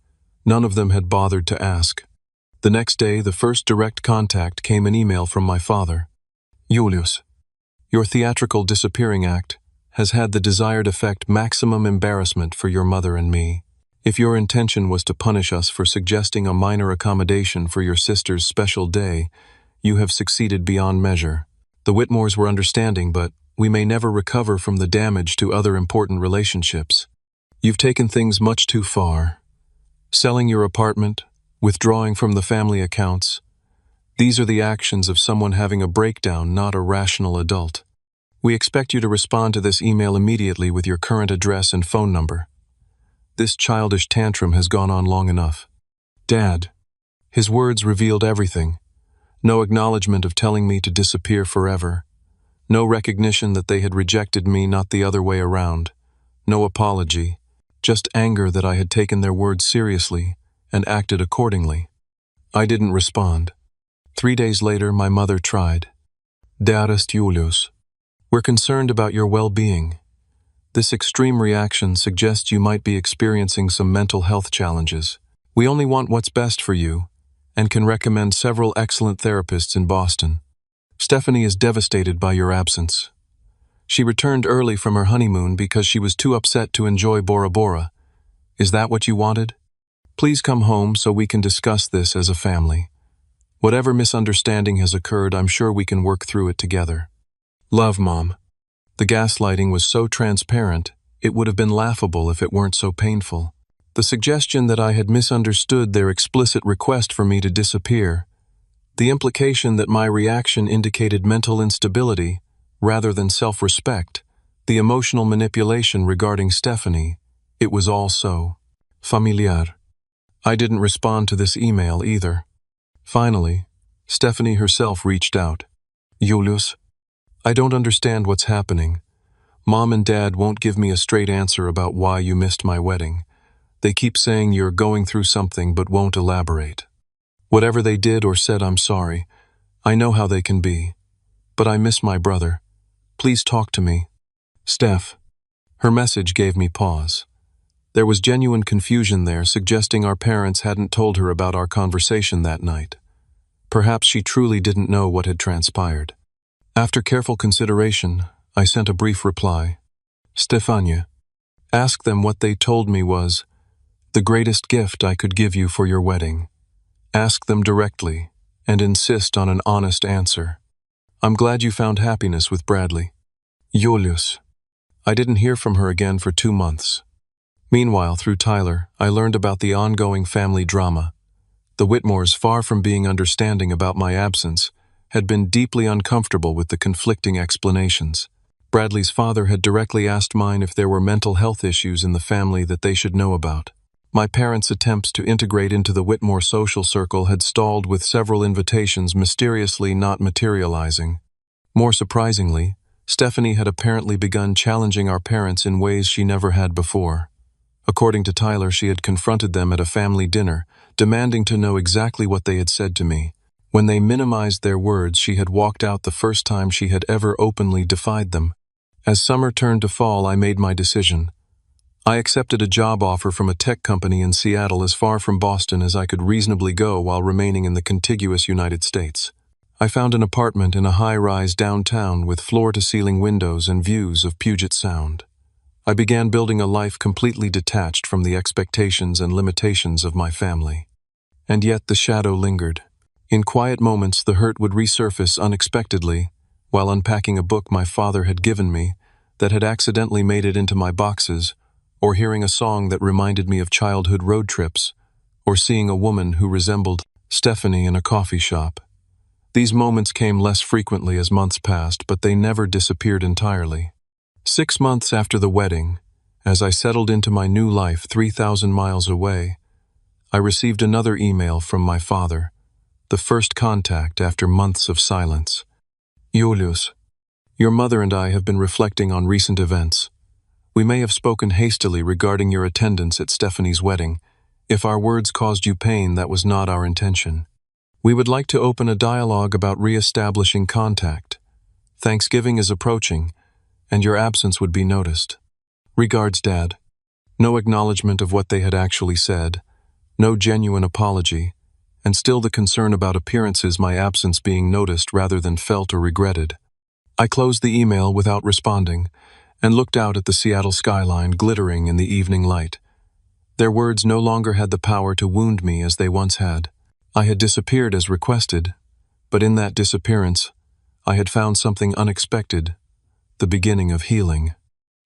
None of them had bothered to ask. The next day, the first direct contact came an email from my father. Julius, your theatrical disappearing act has had the desired effect: maximum embarrassment for your mother and me. If your intention was to punish us for suggesting a minor accommodation for your sister's special day, you have succeeded beyond measure. The Whitmores were understanding, but we may never recover from the damage to other important relationships. You've taken things much too far. Selling your apartment, withdrawing from the family accounts. These are the actions of someone having a breakdown, not a rational adult. We expect you to respond to this email immediately with your current address and phone number. This childish tantrum has gone on long enough. Dad. His words revealed everything. No acknowledgement of telling me to disappear forever. No recognition that they had rejected me, not the other way around. No apology. Just anger that I had taken their words seriously and acted accordingly. I didn't respond. 3 days later, my mother tried. Dearest Julius, we're concerned about your well-being. This extreme reaction suggests you might be experiencing some mental health challenges. We only want what's best for you, and can recommend several excellent therapists in Boston. Stephanie is devastated by your absence. She returned early from her honeymoon because she was too upset to enjoy Bora Bora. Is that what you wanted? Please come home so we can discuss this as a family. Whatever misunderstanding has occurred, I'm sure we can work through it together. Love, Mom. The gaslighting was so transparent, it would have been laughable if it weren't so painful. The suggestion that I had misunderstood their explicit request for me to disappear, the implication that my reaction indicated mental instability rather than self-respect, the emotional manipulation regarding Stephanie, it was all so familiar. I didn't respond to this email either. Finally, Stephanie herself reached out. Julius, I don't understand what's happening. Mom and Dad won't give me a straight answer about why you missed my wedding. They keep saying you're going through something but won't elaborate. Whatever they did or said, I'm sorry. I know how they can be. But I miss my brother. Please talk to me. Steph. Her message gave me pause. There was genuine confusion there, suggesting our parents hadn't told her about our conversation that night. Perhaps she truly didn't know what had transpired. After careful consideration, I sent a brief reply. Stefania, ask them what they told me was the greatest gift I could give you for your wedding. Ask them directly, and insist on an honest answer. I'm glad you found happiness with Bradley. Julius, I didn't hear from her again for 2 months. Meanwhile, through Tyler, I learned about the ongoing family drama. The Whitmores, far from being understanding about my absence, had been deeply uncomfortable with the conflicting explanations. Bradley's father had directly asked mine if there were mental health issues in the family that they should know about. My parents' attempts to integrate into the Whitmore social circle had stalled, with several invitations mysteriously not materializing. More surprisingly, Stephanie had apparently begun challenging our parents in ways she never had before. According to Tyler, she had confronted them at a family dinner, demanding to know exactly what they had said to me. When they minimized their words, she had walked out the first time she had ever openly defied them. As summer turned to fall, I made my decision. I accepted a job offer from a tech company in Seattle, as far from Boston as I could reasonably go while remaining in the contiguous United States. I found an apartment in a high-rise downtown with floor-to-ceiling windows and views of Puget Sound. I began building a life completely detached from the expectations and limitations of my family. And yet the shadow lingered. In quiet moments, the hurt would resurface unexpectedly, while unpacking a book my father had given me that had accidentally made it into my boxes, or hearing a song that reminded me of childhood road trips, or seeing a woman who resembled Stephanie in a coffee shop. These moments came less frequently as months passed, but they never disappeared entirely. 6 months after the wedding, as I settled into my new life 3,000 miles away, I received another email from my father, the first contact after months of silence. Julius, your mother and I have been reflecting on recent events. We may have spoken hastily regarding your attendance at Stephanie's wedding. If our words caused you pain, that was not our intention. We would like to open a dialogue about re-establishing contact. Thanksgiving is approaching, and your absence would be noticed. Regards, Dad. No acknowledgement of what they had actually said, no genuine apology, and still the concern about appearances, my absence being noticed rather than felt or regretted. I closed the email without responding, and looked out at the Seattle skyline glittering in the evening light. Their words no longer had the power to wound me as they once had. I had disappeared as requested, but in that disappearance, I had found something unexpected, the beginning of healing.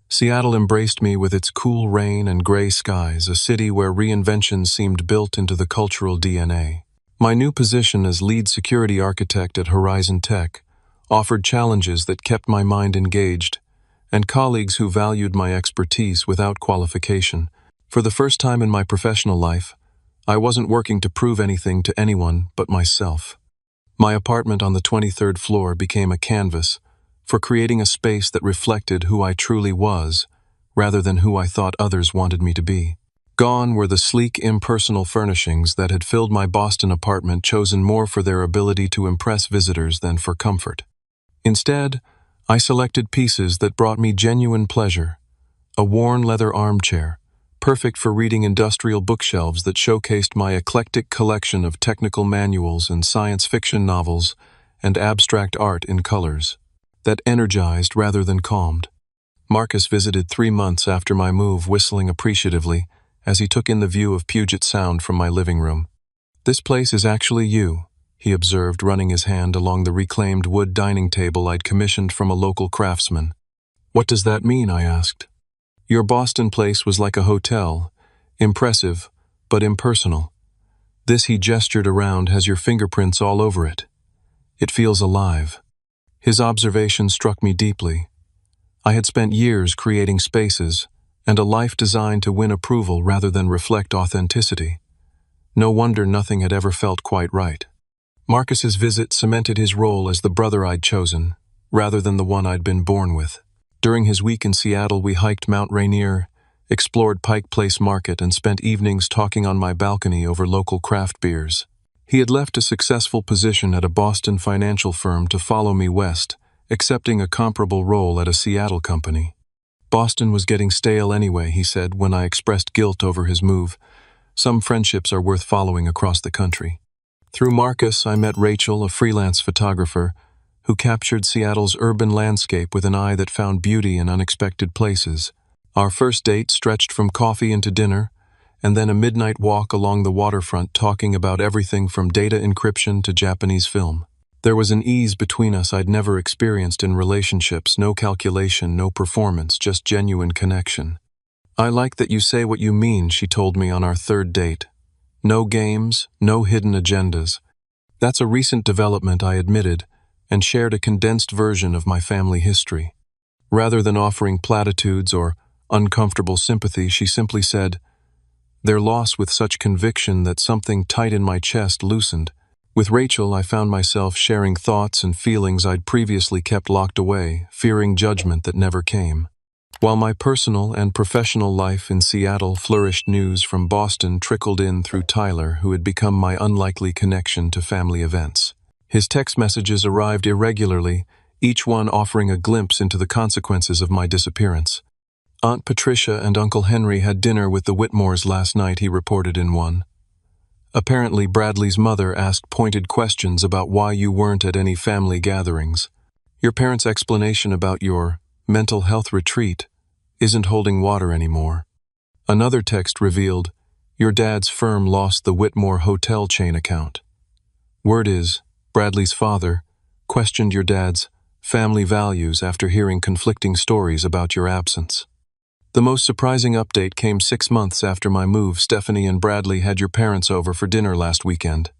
Seattle embraced me with its cool rain and gray skies, a city where reinvention seemed built into the cultural DNA. My new position as lead security architect at Horizon Tech offered challenges that kept my mind engaged, and colleagues who valued my expertise without qualification. For the first time in my professional life, I wasn't working to prove anything to anyone but myself. My apartment on the 23rd floor became a canvas for creating a space that reflected who I truly was, rather than who I thought others wanted me to be. Gone were the sleek, impersonal furnishings that had filled my Boston apartment, chosen more for their ability to impress visitors than for comfort. Instead, I selected pieces that brought me genuine pleasure. A worn leather armchair, perfect for reading, industrial bookshelves that showcased my eclectic collection of technical manuals and science fiction novels, and abstract art in colors that energized rather than calmed. Marcus visited 3 months after my move, whistling appreciatively as he took in the view of Puget Sound from my living room. "This place is actually you," he observed, running his hand along the reclaimed wood dining table I'd commissioned from a local craftsman. "What does that mean?" I asked. "Your Boston place was like a hotel, impressive, but impersonal. This," he gestured around, "has your fingerprints all over it. It feels alive." His observation struck me deeply. I had spent years creating spaces, and a life designed to win approval rather than reflect authenticity. No wonder nothing had ever felt quite right. Marcus's visit cemented his role as the brother I'd chosen, rather than the one I'd been born with. During his week in Seattle, we hiked Mount Rainier, explored Pike Place Market, and spent evenings talking on my balcony over local craft beers. He had left a successful position at a Boston financial firm to follow me west, accepting a comparable role at a Seattle company. Boston was getting stale anyway, he said when I expressed guilt over his move. Some friendships are worth following across the country. Through Marcus, I met Rachel, a freelance photographer, who captured Seattle's urban landscape with an eye that found beauty in unexpected places. Our first date stretched from coffee into dinner, and then a midnight walk along the waterfront, talking about everything from data encryption to Japanese film. There was an ease between us I'd never experienced in relationships, no calculation, no performance, just genuine connection. "I like that you say what you mean," she told me on our third date. "No games, no hidden agendas." That's a recent development, I admitted, and shared a condensed version of my family history. Rather than offering platitudes or uncomfortable sympathy, she simply said, their loss with such conviction that something tight in my chest loosened. With Rachel, I found myself sharing thoughts and feelings I'd previously kept locked away, fearing judgment that never came. While my personal and professional life in Seattle flourished, news from Boston trickled in through Tyler, who had become my unlikely connection to family events. His text messages arrived irregularly, each one offering a glimpse into the consequences of my disappearance. "Aunt Patricia and Uncle Henry had dinner with the Whitmores last night," he reported in one. "Apparently, Bradley's mother asked pointed questions about why you weren't at any family gatherings. Your parents' explanation about your mental health retreat isn't holding water anymore." Another text revealed, "Your dad's firm lost the Whitmore hotel chain account. Word is, Bradley's father questioned your dad's family values after hearing conflicting stories about your absence." The most surprising update came 6 months after my move. "Stephanie and Bradley had your parents over for dinner last weekend.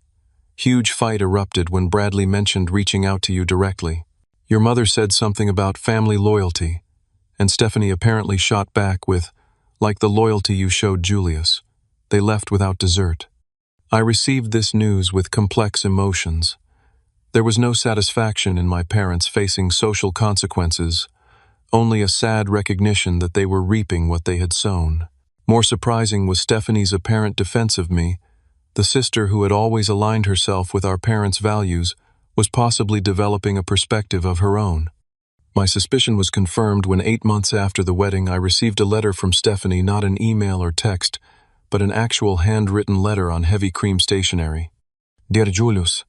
Huge fight erupted when Bradley mentioned reaching out to you directly. Your mother said something about family loyalty, and Stephanie apparently shot back with, like the loyalty you showed Julius. They left without dessert." I received this news with complex emotions. There was no satisfaction in my parents facing social consequences, only a sad recognition that they were reaping what they had sown. More surprising was Stephanie's apparent defense of me. The sister who had always aligned herself with our parents' values was possibly developing a perspective of her own. My suspicion was confirmed when 8 months after the wedding I received a letter from Stephanie, not an email or text, but an actual handwritten letter on heavy cream stationery. "Dear Julius,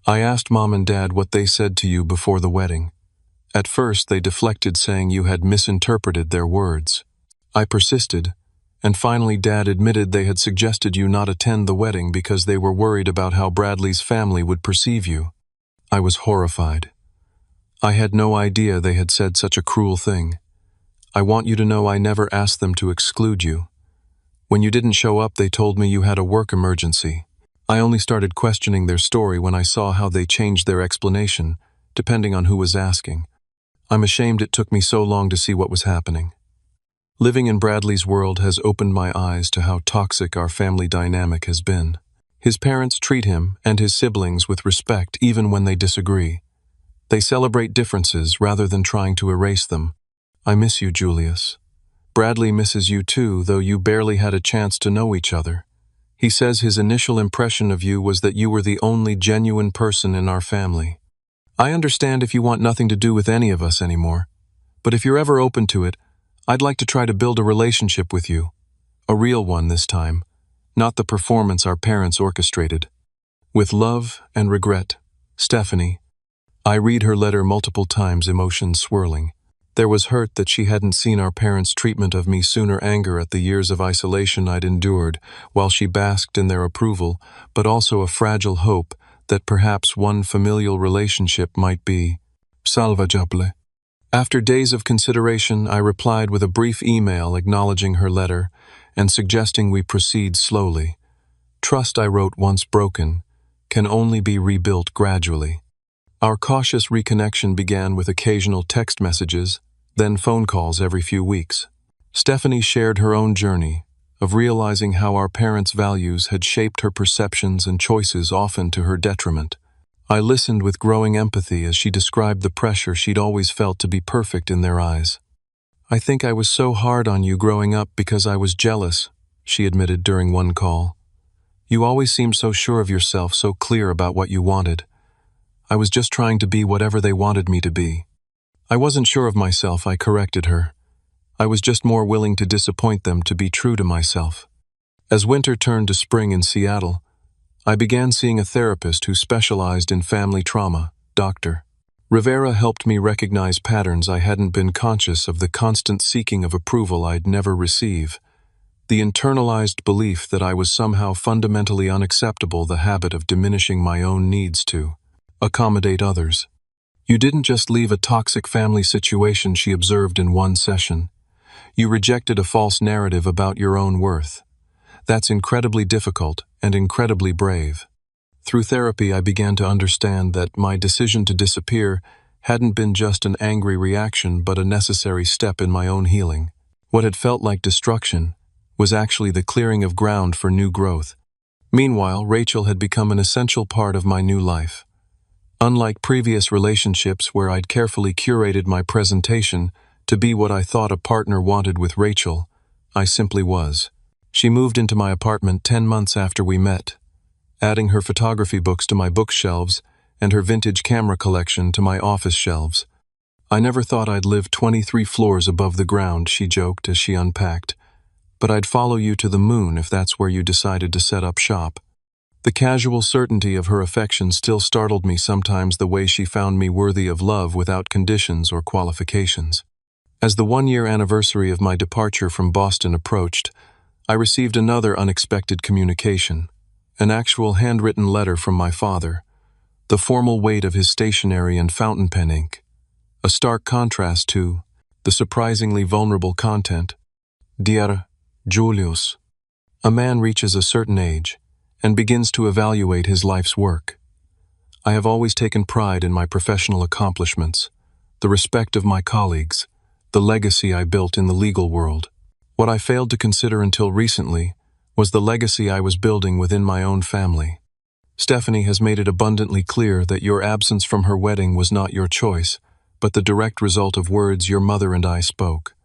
I asked Mom and Dad what they said to you before the wedding. At first they deflected, saying you had misinterpreted their words. I persisted, and finally Dad admitted they had suggested you not attend the wedding because they were worried about how Bradley's family would perceive you." I was horrified. I had no idea they had said such a cruel thing. "I want you to know I never asked them to exclude you. When you didn't show up, they told me you had a work emergency. I only started questioning their story when I saw how they changed their explanation, depending on who was asking. I'm ashamed it took me so long to see what was happening." Living in Bradley's world has opened my eyes to how toxic our family dynamic has been. His parents treat him and his siblings with respect even when they disagree. They celebrate differences rather than trying to erase them. "I miss you, Julius. Bradley misses you too, though you barely had a chance to know each other. He says his initial impression of you was that you were the only genuine person in our family. I understand if you want nothing to do with any of us anymore, but if you're ever open to it, I'd like to try to build a relationship with you. A real one this time, not the performance our parents orchestrated. With love and regret, Stephanie." I read her letter multiple times, emotions swirling. There was hurt that she hadn't seen our parents' treatment of me sooner, anger at the years of isolation I'd endured while she basked in their approval, but also a fragile hope that perhaps one familial relationship might be salvageable. After days of consideration, I replied with a brief email acknowledging her letter and suggesting we proceed slowly. "Trust," I wrote, "once broken, can only be rebuilt gradually." Our cautious reconnection began with occasional text messages, then phone calls every few weeks. Stephanie shared her own journey of realizing how our parents' values had shaped her perceptions and choices, often to her detriment. I listened with growing empathy as she described the pressure she'd always felt to be perfect in their eyes. "I think I was so hard on you growing up because I was jealous," she admitted during one call. "You always seemed so sure of yourself, so clear about what you wanted. I was just trying to be whatever they wanted me to be." I wasn't sure of myself, I corrected her. I was just more willing to disappoint them to be true to myself. As winter turned to spring in Seattle, I began seeing a therapist who specialized in family trauma, Dr. Rivera helped me recognize patterns I hadn't been conscious of, the constant seeking of approval I'd never receive, the internalized belief that I was somehow fundamentally unacceptable, the habit of diminishing my own needs too. accommodate others. You didn't just leave a toxic family situation, she observed in one session. You rejected a false narrative about your own worth. That's incredibly difficult and incredibly brave. Through therapy, I began to understand that my decision to disappear hadn't been just an angry reaction, but a necessary step in my own healing. What had felt like destruction was actually the clearing of ground for new growth. Meanwhile, Rachel had become an essential part of my new life. Unlike previous relationships where I'd carefully curated my presentation to be what I thought a partner wanted, with Rachel, I simply was. She moved into my apartment 10 months after we met, adding her photography books to my bookshelves and her vintage camera collection to my office shelves. I never thought I'd live 23 floors above the ground, she joked as she unpacked, but I'd follow you to the moon if that's where you decided to set up shop. The casual certainty of her affection still startled me sometimes, the way she found me worthy of love without conditions or qualifications. As the 1-year anniversary of my departure from Boston approached, I received another unexpected communication, an actual handwritten letter from my father, the formal weight of his stationery and fountain pen ink, a stark contrast to the surprisingly vulnerable content. Dear Julius, a man reaches a certain age and begins to evaluate his life's work. I have always taken pride in my professional accomplishments, the respect of my colleagues, the legacy I built in the legal world. What I failed to consider until recently was the legacy I was building within my own family. Stephanie has made it abundantly clear that your absence from her wedding was not your choice, but the direct result of words your mother and I spoke.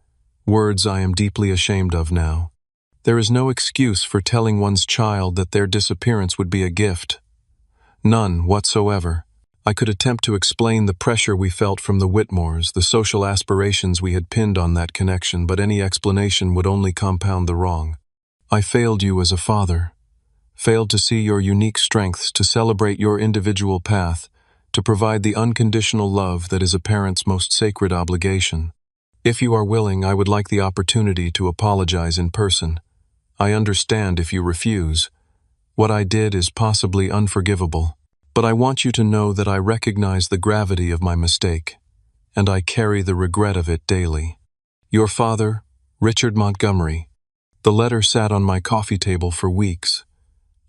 Words I am deeply ashamed of now. There is no excuse for telling one's child that their disappearance would be a gift. None whatsoever. I could attempt to explain the pressure we felt from the Whitmores, the social aspirations we had pinned on that connection, but any explanation would only compound the wrong. I failed you as a father, failed to see your unique strengths, to celebrate your individual path, to provide the unconditional love that is a parent's most sacred obligation. If you are willing, I would like the opportunity to apologize in person. I understand if you refuse. What I did is possibly unforgivable, but I want you to know that I recognize the gravity of my mistake, and I carry the regret of it daily. Your father, Richard Montgomery. The letter sat on my coffee table for weeks.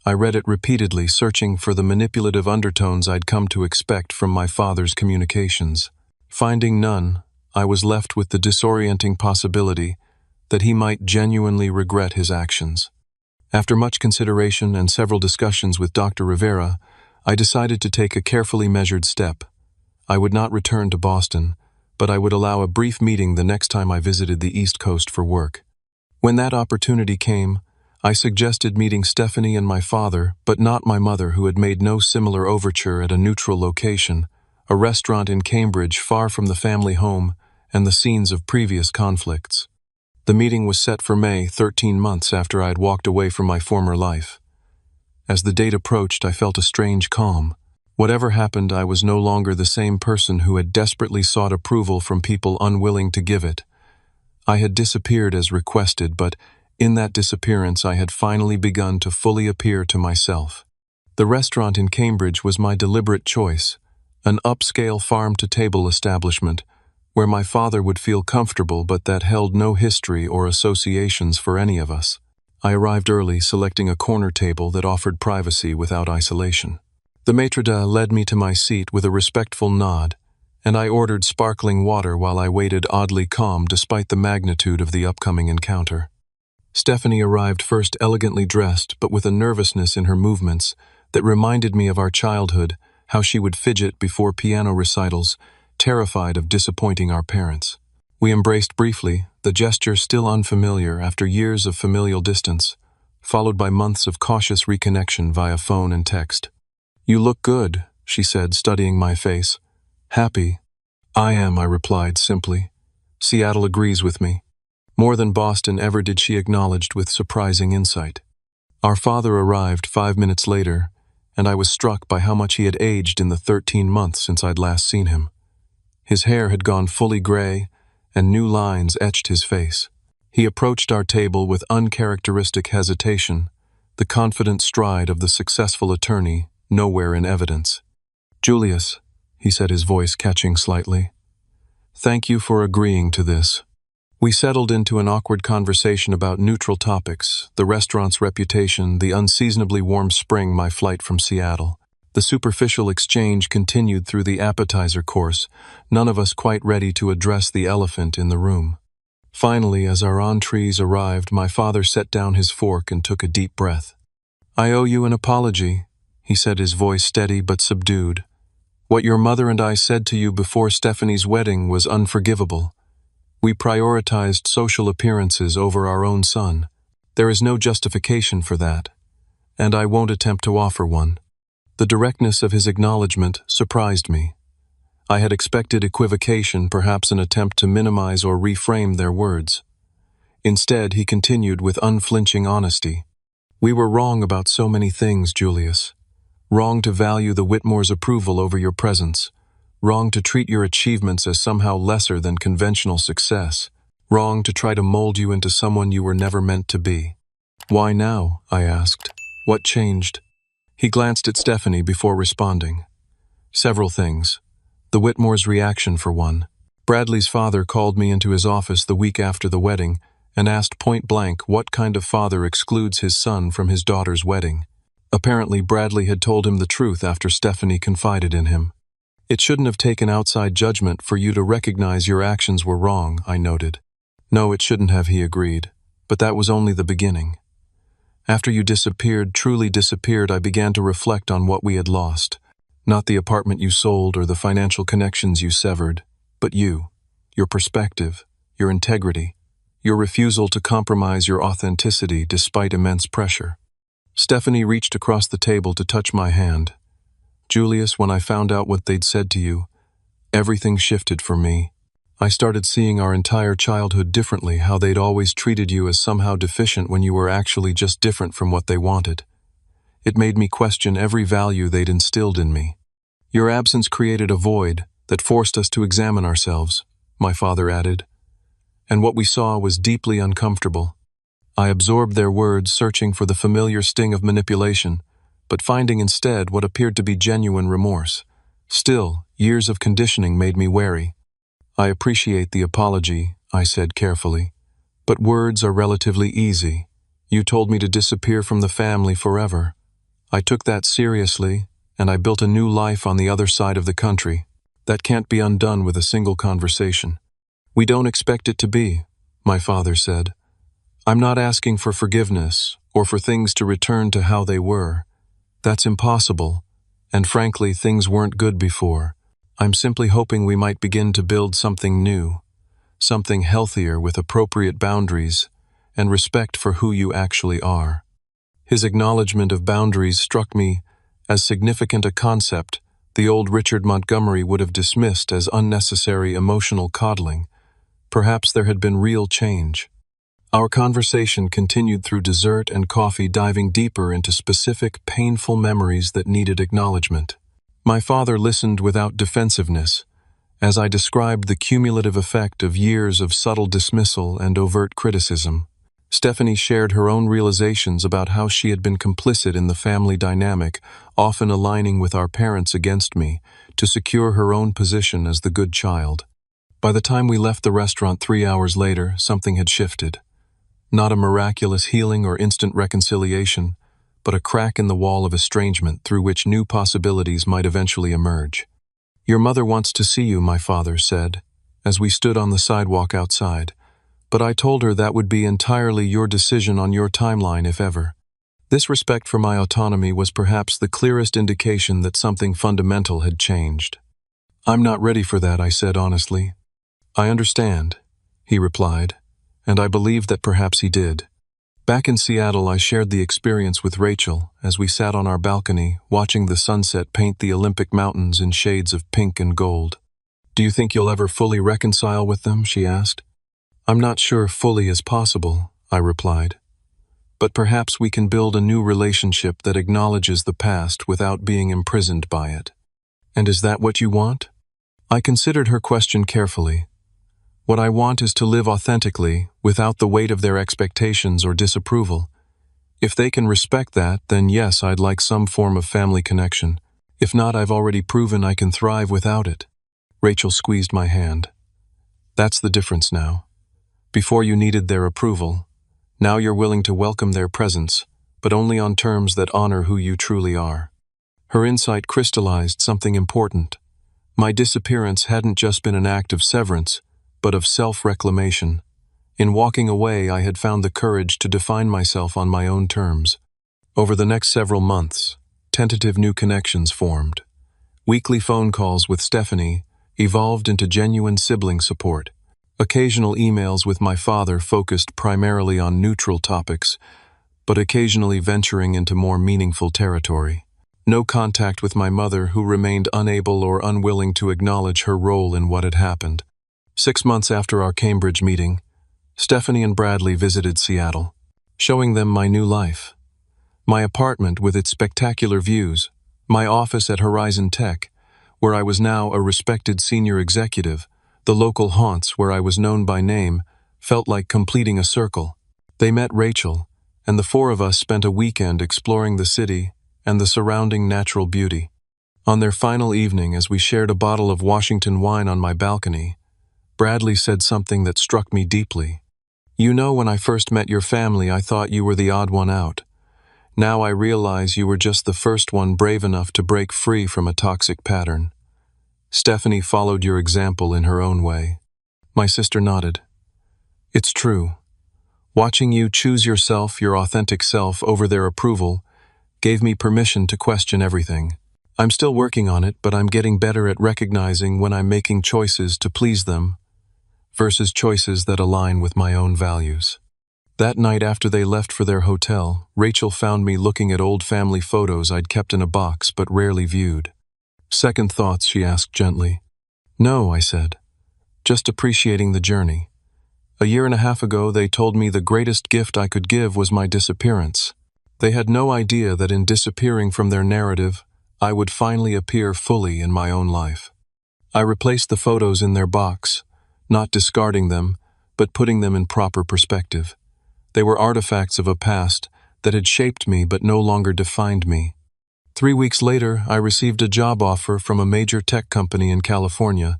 I read it repeatedly, searching for the manipulative undertones I'd come to expect from my father's communications. Finding none, I was left with the disorienting possibility that he might genuinely regret his actions. After much consideration and several discussions with Dr. Rivera, I decided to take a carefully measured step. I would not return to Boston, but I would allow a brief meeting the next time I visited the East Coast for work. When that opportunity came, I suggested meeting Stephanie and my father, but not my mother, who had made no similar overture, at a neutral location, a restaurant in Cambridge far from the family home and the scenes of previous conflicts. The meeting was set for May, 13 months after I had walked away from my former life. As the date approached, I felt a strange calm. Whatever happened, I was no longer the same person who had desperately sought approval from people unwilling to give it. I had disappeared as requested, but in that disappearance I had finally begun to fully appear to myself. The restaurant in Cambridge was my deliberate choice, an upscale farm-to-table establishment where my father would feel comfortable, but that held no history or associations for any of us. I arrived early, selecting a corner table that offered privacy without isolation. The maitre d' led me to my seat with a respectful nod, and I ordered sparkling water while I waited, oddly calm despite the magnitude of the upcoming encounter. Stephanie arrived first, elegantly dressed, but with a nervousness in her movements that reminded me of our childhood, how she would fidget before piano recitals, terrified of disappointing our parents. We embraced briefly, the gesture still unfamiliar after years of familial distance, followed by months of cautious reconnection via phone and text. "You look good," she said, studying my face. "Happy?" "I am," I replied simply. "Seattle agrees with me." More than Boston ever, did she acknowledge with surprising insight. Our father arrived 5 minutes later, and I was struck by how much he had aged in the 13 months since I'd last seen him. His hair had gone fully gray, and new lines etched his face. He approached our table with uncharacteristic hesitation, the confident stride of the successful attorney nowhere in evidence. "Julius," he said, his voice catching slightly, "thank you for agreeing to this." We settled into an awkward conversation about neutral topics, the restaurant's reputation, the unseasonably warm spring, my flight from Seattle. The superficial exchange continued through the appetizer course, none of us quite ready to address the elephant in the room. Finally, as our entrees arrived, my father set down his fork and took a deep breath. "I owe you an apology," he said, his voice steady but subdued. "What your mother and I said to you before Stephanie's wedding was unforgivable. We prioritized social appearances over our own son. There is no justification for that, and I won't attempt to offer one." The directness of his acknowledgement surprised me. I had expected equivocation, perhaps an attempt to minimize or reframe their words. Instead, he continued with unflinching honesty. "We were wrong about so many things, Julius. Wrong to value the Whitmore's approval over your presence. Wrong to treat your achievements as somehow lesser than conventional success. Wrong to try to mold you into someone you were never meant to be." "Why now?" I asked. "What changed?" He glanced at Stephanie before responding. "Several things. The Whitmore's reaction, for one. Bradley's father called me into his office the week after the wedding and asked point blank what kind of father excludes his son from his daughter's wedding. Apparently, Bradley had told him the truth after Stephanie confided in him. "It shouldn't have taken outside judgment for you to recognize your actions were wrong," I noted. "No, it shouldn't have," he agreed. "But that was only the beginning. After you disappeared, truly disappeared, I began to reflect on what we had lost. Not the apartment you sold or the financial connections you severed, but you, your perspective, your integrity, your refusal to compromise your authenticity despite immense pressure." Stephanie reached across the table to touch my hand. "Julius, when I found out what they'd said to you, everything shifted for me. I started seeing our entire childhood differently, how they'd always treated you as somehow deficient when you were actually just different from what they wanted. It made me question every value they'd instilled in me. Your absence created a void that forced us to examine ourselves," my father added. "And what we saw was deeply uncomfortable. I absorbed their words, searching for the familiar sting of manipulation, but finding instead what appeared to be genuine remorse. Still, years of conditioning made me wary." "I appreciate the apology," I said carefully, "but words are relatively easy. You told me to disappear from the family forever. I took that seriously, and I built a new life on the other side of the country. That can't be undone with a single conversation." "We don't expect it to be," my father said. "I'm not asking for forgiveness or for things to return to how they were. That's impossible, and frankly, things weren't good before. I'm simply hoping we might begin to build something new, something healthier with appropriate boundaries and respect for who you actually are." His acknowledgement of boundaries struck me as significant a concept the old Richard Montgomery would have dismissed as unnecessary emotional coddling. Perhaps there had been real change. Our conversation continued through dessert and coffee, diving deeper into specific, painful memories that needed acknowledgement. My father listened without defensiveness, as I described the cumulative effect of years of subtle dismissal and overt criticism. Stephanie shared her own realizations about how she had been complicit in the family dynamic, often aligning with our parents against me, to secure her own position as the good child. By the time we left the restaurant 3 hours later, something had shifted. Not a miraculous healing or instant reconciliation, but a crack in the wall of estrangement through which new possibilities might eventually emerge. "Your mother wants to see you," my father said, as we stood on the sidewalk outside, "but I told her that would be entirely your decision on your timeline, if ever." This respect for my autonomy was perhaps the clearest indication that something fundamental had changed. "I'm not ready for that," I said honestly. "I understand," he replied, and I believed that perhaps he did. Back in Seattle, I shared the experience with Rachel as we sat on our balcony, watching the sunset paint the Olympic mountains in shades of pink and gold. "Do you think you'll ever fully reconcile with them?" she asked. "I'm not sure fully is possible," I replied. "But perhaps we can build a new relationship that acknowledges the past without being imprisoned by it." "And is that what you want?" I considered her question carefully. "What I want is to live authentically, without the weight of their expectations or disapproval. If they can respect that, then yes, I'd like some form of family connection. If not, I've already proven I can thrive without it. Rachel squeezed my hand. That's the difference now. Before you needed their approval. Now you're willing to welcome their presence, but only on terms that honor who you truly are. Her insight crystallized something important. My disappearance hadn't just been an act of severance, but of self-reclamation. In walking away, I had found the courage to define myself on my own terms. Over the next several months, tentative new connections formed. Weekly phone calls with Stephanie evolved into genuine sibling support. Occasional emails with my father focused primarily on neutral topics, but occasionally venturing into more meaningful territory. No contact with my mother, who remained unable or unwilling to acknowledge her role in what had happened. 6 months after our Cambridge meeting, Stephanie and Bradley visited Seattle, showing them my new life. My apartment with its spectacular views, my office at Horizon Tech, where I was now a respected senior executive, the local haunts where I was known by name, felt like completing a circle. They met Rachel, and the four of us spent a weekend exploring the city and the surrounding natural beauty. On their final evening, as we shared a bottle of Washington wine on my balcony, Bradley said something that struck me deeply. "You know, when I first met your family, I thought you were the odd one out. Now I realize you were just the first one brave enough to break free from a toxic pattern. Stephanie followed your example in her own way." My sister nodded. "It's true. Watching you choose yourself, your authentic self, over their approval, gave me permission to question everything. I'm still working on it, but I'm getting better at recognizing when I'm making choices to please them versus choices that align with my own values." That night, after they left for their hotel, Rachel found me looking at old family photos I'd kept in a box but rarely viewed. "Second thoughts?" she asked gently. "No," I said. "Just appreciating the journey. A year and a half ago, they told me the greatest gift I could give was my disappearance. They had no idea that in disappearing from their narrative, I would finally appear fully in my own life." I replaced the photos in their box, not discarding them, but putting them in proper perspective. They were artifacts of a past that had shaped me but no longer defined me. 3 weeks later, I received a job offer from a major tech company in California,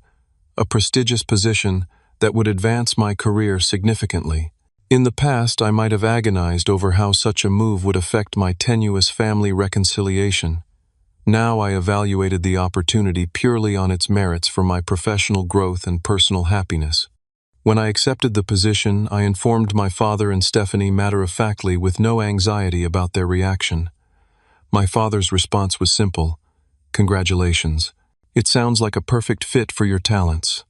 a prestigious position that would advance my career significantly. In the past, I might have agonized over how such a move would affect my tenuous family reconciliation. Now I evaluated the opportunity purely on its merits for my professional growth and personal happiness. When I accepted the position, I informed my father and Stephanie matter-of-factly, with no anxiety about their reaction. My father's response was simple: "Congratulations. It sounds like a perfect fit for your talents."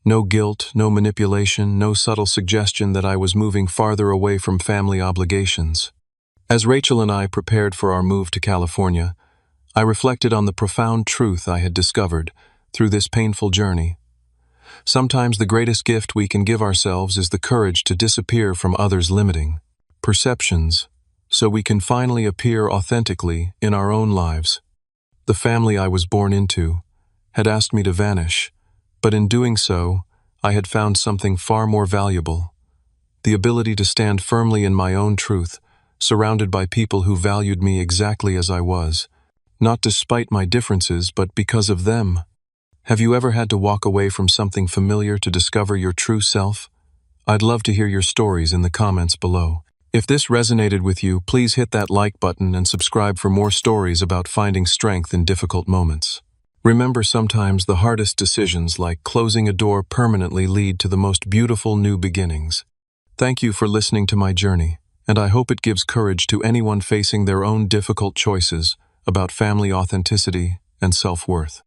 No guilt, no manipulation, no subtle suggestion that I was moving farther away from family obligations. As Rachel and I prepared for our move to California, I reflected on the profound truth I had discovered through this painful journey. Sometimes the greatest gift we can give ourselves is the courage to disappear from others' limiting perceptions, so we can finally appear authentically in our own lives. The family I was born into had asked me to vanish, but in doing so, I had found something far more valuable: the ability to stand firmly in my own truth, surrounded by people who valued me exactly as I was, not despite my differences, but because of them. Have you ever had to walk away from something familiar to discover your true self? I'd love to hear your stories in the comments below. If this resonated with you, please hit that like button and subscribe for more stories about finding strength in difficult moments. Remember, sometimes the hardest decisions, like closing a door permanently, lead to the most beautiful new beginnings. Thank you for listening to my journey, and I hope it gives courage to anyone facing their own difficult choices about family authenticity and self-worth.